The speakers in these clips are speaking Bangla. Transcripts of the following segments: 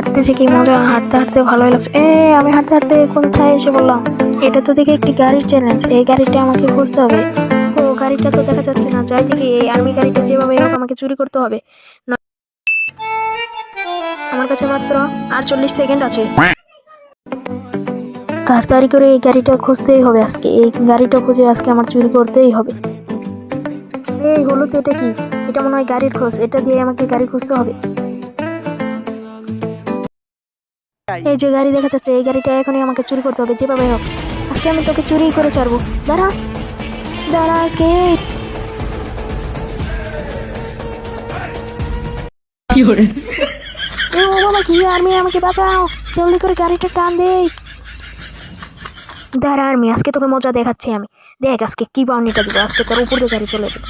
হাঁটতে যে কি মজা, হাঁটতে হাঁটতে ভালোই লাগছে। আমি হাঁটতে হাঁটতে কোথায় এসে বললাম? এটা তো দেখে একটি গাড়ির চ্যালেঞ্জ, এই গাড়িটা আমাকে খুঁজতে হবে। ও গাড়িটা তো দেখা যাচ্ছে না, যাই দেখি এই আর্মি গাড়িটা যেভাবে হোক আমাকে চুরি করতে হবে। না, আমার কাছে মাত্র 48 সেকেন্ড আছে। তাড়াতাড়ি করে এই গাড়িটা খুঁজতেই হবে আজকে, এই গাড়িটা খুঁজে আজকে আমার চুরি করতেই হবে। এই হলুদ, এটা কি? এটা মনে হয় গাড়ির খোঁজ, এটা দিয়ে আমাকে গাড়ি খুঁজতে হবে। এই যে গাড়ি দেখা যাচ্ছে, এই গাড়িটা এখনই আমাকে চুরি করতে হবে যেভাবে হোক। আজকে আমি তোকে চুরি করে ছাড়বো। দাঁড়া দাঁড়া আজকে। ও বাবা, কি আর্মি, আমাকে বাঁচাও, জলদি করে গাড়িটা টান দে। দাঁড়া আর্মি, আজকে তোকে মজা দেখাচ্ছি আমি। দেখ আজকে কি বাউনিটা দিব, আজকে তোর উপর দিয়ে গাড়ি চলে যাবে।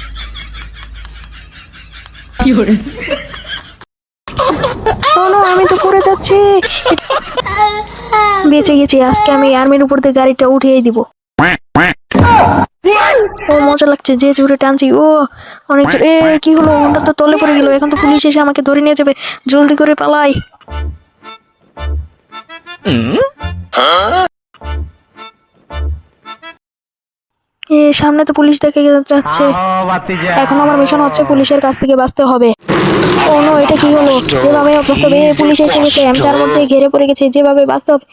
আমি তো পড়ে যাচ্ছি। বেঁচে গেছি, আজকে আমি আর্মির উপর দিয়ে গাড়িটা উঠিয়ে দিব। ও মজা লাগছে, যে জোরে টানছি। ও অনেক জোরে। কি হলো, ওটা তো তলে পড়ে গেল, এখন তো পুলিশ এসে আমাকে ধরে নিয়ে যাবে। জলদি করে পালাই। সামনে তো পুলিশ দেখে যাচ্ছে। এখন আমার মিশন হচ্ছে পুলিশের কাছ থেকে বাঁচতে হবে। ও নো, এটা কি হলো? যেভাবে হোক বাঁচতে হবে। পুলিশ এসে গেছে, আমি যার মধ্যে ঘেরে পড়ে গেছে, যেভাবে বাঁচতে হবে।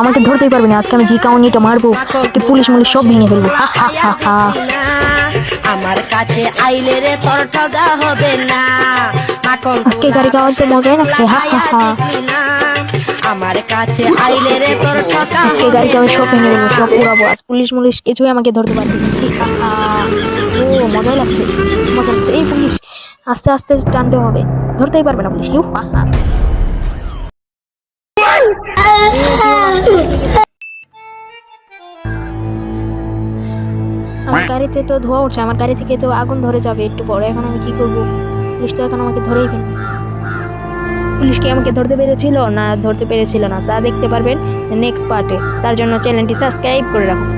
আমাকে ধরতেই পারবে না, আজকে আমি জি কাউনিটা মারবো, আজকে পুলিশ মুলিশ সব ভেঙে ফেলবো। আমার কাছে আইলে রে তোর ঠগা হবে না। আজকে গাড়ি গাওয়াতে মজাই লাগছে। আমার কাছে আইলে রে তোর ঠগা। আজকে গাড়িটা আমি সব ভেঙে ফেলবো, সব উড়াবো। আজ পুলিশ মুলিশ কিছুই আমাকে ধরতে পারবে না। ও মজাই লাগছে, মজা লাগছে। এই পুলিশ আস্তে আস্তে টানতে হবে, ধরতেই পারবে না পুলিশ। আমার গাড়িতে তো ধোঁয়া উঠছে, আমার গাড়ি থেকে তো আগুন ধরে যাবে একটু পরে। এখন আমি কি করবো? পুলিশ তো এখন আমাকে ধরেই ফেলবে। পুলিশ কি আমাকে ধরতে পেরেছিল না ধরতে পেরেছিল না তা দেখতে পারবেন নেক্সট পার্টে। তার জন্য চ্যানেলটি সাবস্ক্রাইব করে রাখুন।